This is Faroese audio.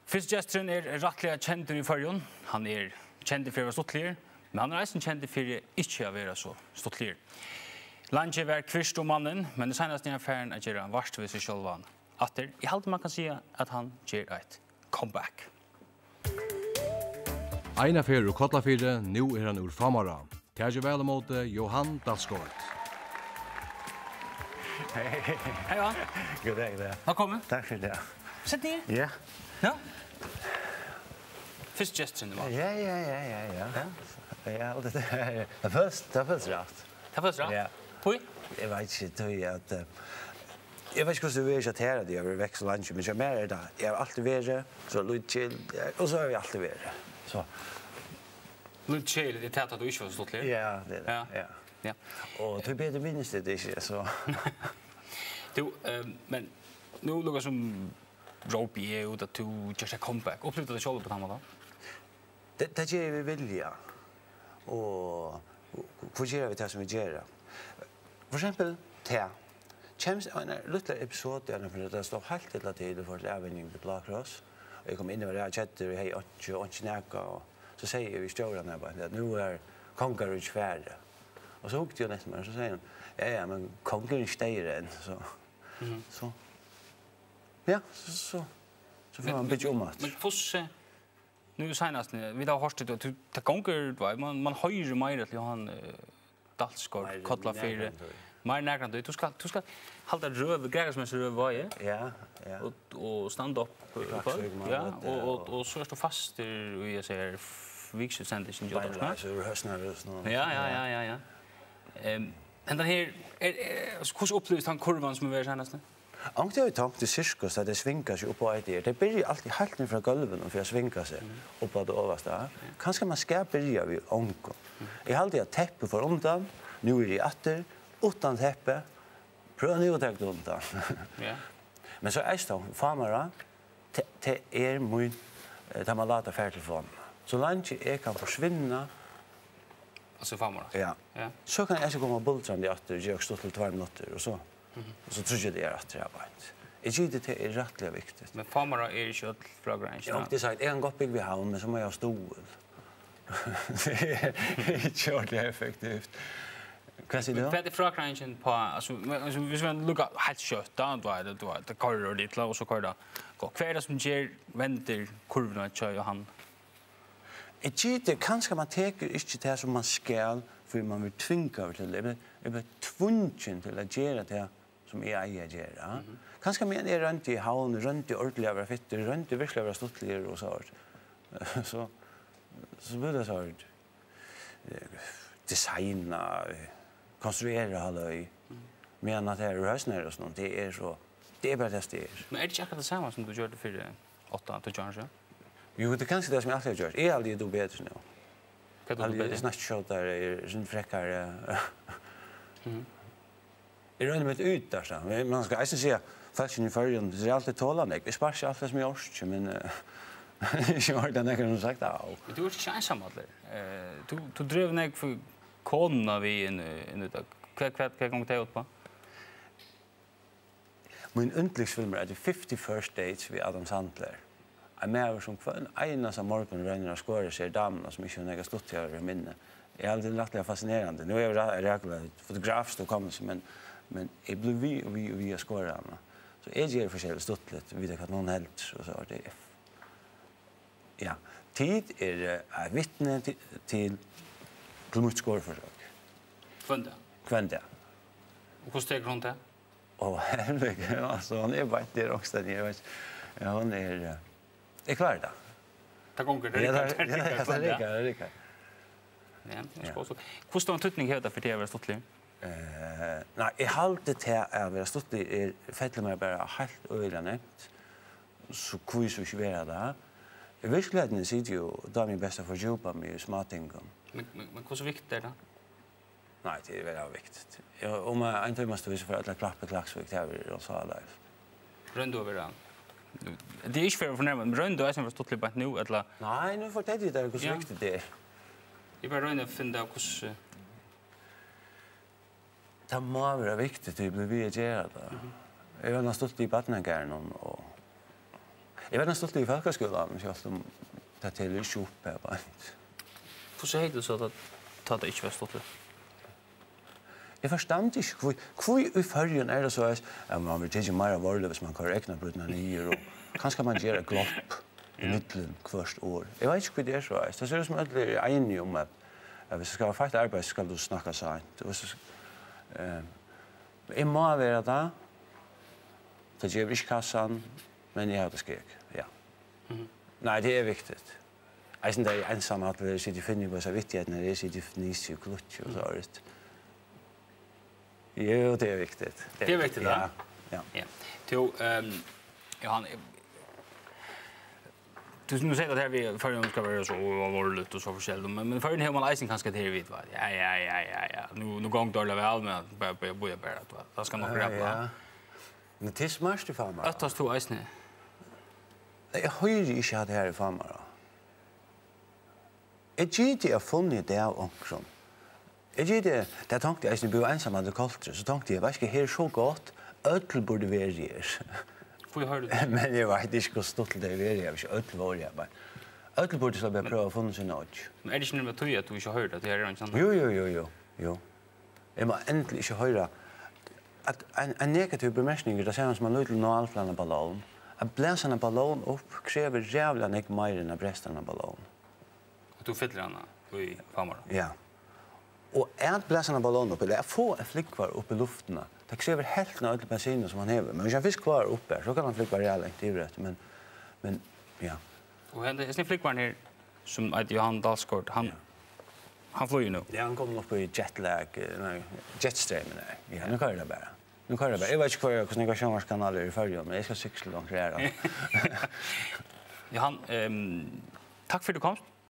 Fyrsti gesturin rættliga kjendur I Føroyum. Han kjendur fyrir å være stuttligere, men han eisen kjendur fyrir ikke å være så stuttligere. Lange var kvirstomannen, men det seneste affæren gjør varst ved seg sjølvan. Atter, I halte man kan si at han gjør et comeback. Ein affær ur Kollafirði, nu han ur Samrøðan. Tæja vel mot Johan Dalsgaard. Hej Johan. God dag där. Välkommen. Tack för det. Sitt ner. Ja. Ja. Fyrsti gesturin det var. Ja. Ja, det först rätt. Det först rätt? Ja. Pui? Jag vet inte att jag vet inte hur det är att här det över växel lunch men jag mer där. Jag har alltid varit så lite chill och så har vi alltid varit. Så Lite chill, det tätt att du inte var stått lite. ja, det är det. Ja. Och du blir det minst det inte så. Du men nu lukar som rope I ut att du just a comeback. Upplevde det själv på den måten? Det ger vi vilja. Och hur gör vi det som vi gör? För exempel te. Känns en liten episod där för det står helt till att det för avvägning på Blåkross. Och jag kom in och jag chattade hej och snacka och så säger vi störan där bara att nu konkurrens färdig. Och så åkte jag nästan så säger han ja men konkurrens stäjer så. Så. Ja, så får man bit om att. Men fosse nu senast vi har hört det att konkurrens man höjer mer till Johan Dalsgaard Kollafirði. Mer närgrant du ska hålla röv gräsmäs röv var Ja. Och stand upp ja och så står fast och jag säger viksutsendingen jag då. Så hörsnar. Ja. Men den här hur upplevs han kurvan som är senast? Angt jag tänkt till cirkus att det svingar sig upp på ett det börjar alltid helt ner från golvet och för att svinga sig upp på det översta. Kanske man ska börja vid onko. Jag hade ett täppe för undan, nu är det åter utan täppe. Pröva nu att ta det undan. Ja. Men så är det famara det muy där man låter färdtelefon. Så länge jag kan försvinna Alltså famara. Ja. Så kan jag så komma bultrande åter jag står till 2 minuter och så. Och så tror jag det att jag bara. Jag tycker det är rättligt viktigt. Men famara är ju kött fragrans. Ja, det sagt en gott big vi har men så må jag stol. Det är kört effektivt. Vad säger du? Vad är fragransen på alltså hvis man lukar helt kött då det korrar dit och så korrar. Vad är det som ger vänster kurvorna till Johan? Jag tycker kanske man tar inte det som man ska för man vill tvinga till det. Jag blir tvungen till att göra det som jag gör. Kanske men är runt I havn, runt I ordentliga vara fitter, runt I verkliga vara stuttligare och så. Så blir det så designa, konstruera hallöj. Men att det är rösner och sånt, det är bara det är. Men är det inte samma som du gjorde för 8 till Johan? Jo, det kanske det som jag alltid har gjort. Är aldrig då bättre nu. Kan du bättre? bättre? Snart tjötar är sin fräckare. Det rör med ut där så. Man ska alltså säga fashion I Føroyum, det är alltid tålande. Vi sparar allt som jag orkar men jag har den som sagt au. Men du är inte ensam alltså. Du drev ner för kona vi in utav. Vad gång det ut på? Min yndlingsfilm är The 50 First Dates vid Adam Sandler. Jag med som kväll ena som morgon ränner och skårar sig damerna som inte har stått här I minne. Det är alltid rätt fascinerande. Nu är jag regular fotograf då kommer men det blir vi skårarna. Så är det för stått lite vid att någon helt och så det. Ja, tid är vittne till klimatskårförsök. Kvända. Och hur steger hon det? Helvete, alltså hon bara inte också där. Ja, hon är klar då. Ta gånger det. Ja. Ja, jag ska så. Hur stor tutning heter för TV stottlig? Nej, jag hållde till att vara stottlig är fettligt mer bara helt överlämnat. Så kvis vi vara där. I verkligheten sitter ju då min bästa för jobba med smartingen. Men hur så viktigt är det? Nej, det är väldigt viktigt. Om jag inte måste visa för att klappa klacksvik där och så där. Rund över den. Det är inte för att förnärma, men rund är som stottlig på nu eller? Nej, nu får det där hur viktigt det är. Jag bara rund finna hur det må vara viktigt att bli göra det. Jag har stått I badnägaren och Jag vet nästan i folkskolan, men jag har det till shop här bara. Hur säger du så att ta det inte var stort? Jag förstår inte hur i förrjun är det så att man vill tänka mer vardag hvis man kan räkna brutna nyer och kanske man gör ett glopp i mitten först år. Jag vet inte hur det är så. Det ser ut som att det är enig om att hvis det ska vara fast arbete ska du snacka sant. Jag må vara där. Det ger inte kassan, men jag har det skrek. Ja. Nej, det är viktigt. Jag syns det är ensam att vi sitter finner på så viktigt när det sitter fnis och klutch och så är det. Jo, det är viktigt. Det är viktigt, ja. Ja. Till Johan, du säger att här vi förrän ska vara så allvarligt och så förskällt, men förrän har man icing kanske det vid va. Ja. Nu gång dåligt väl med att börja bara att det ska nog räcka. Ja. Men det är smart i farmar. Att tas två icing. Jag har ju inte haft det här i farmar. Jag tycker jag funnit det av också. Jag tycker det tänkte jag bo ensam hade kallt så tänkte jag vad ska här så gott öll borde vara här. Får jag höra? Men jag vet inte hur stort det är. Jag vet inte öll var jag bara. Öll borde så bara pröva få sin nåt. Men är det inte med att du inte hör det? Det är inte sant. Jo. Jag måste äntligen inte höra att en negativ bemärkning det säger som man låter nå allt från en ballon. Att bläsa en ballon upp kräver jävla mycket mer än att brästa en ballon. Du fyller den i farmar. Ja. Och att bläsa en ballon upp eller få en flick kvar upp i luften. Det kräver hälften av all bensin som man har. Men om jag fisk kvar uppe så kan man flicka rejält i rätt men ja. Och det är en flickvärn här som heter Johan Dalsgaard. Han flyger nu. Ja, han kommer upp i jetlag, jetstreamen där. Ja, nu kan det bara. Jag vet inte hur kommunikationskanaler i Føroya, men jag ska cykla långt här. Johan, tack för att du kom.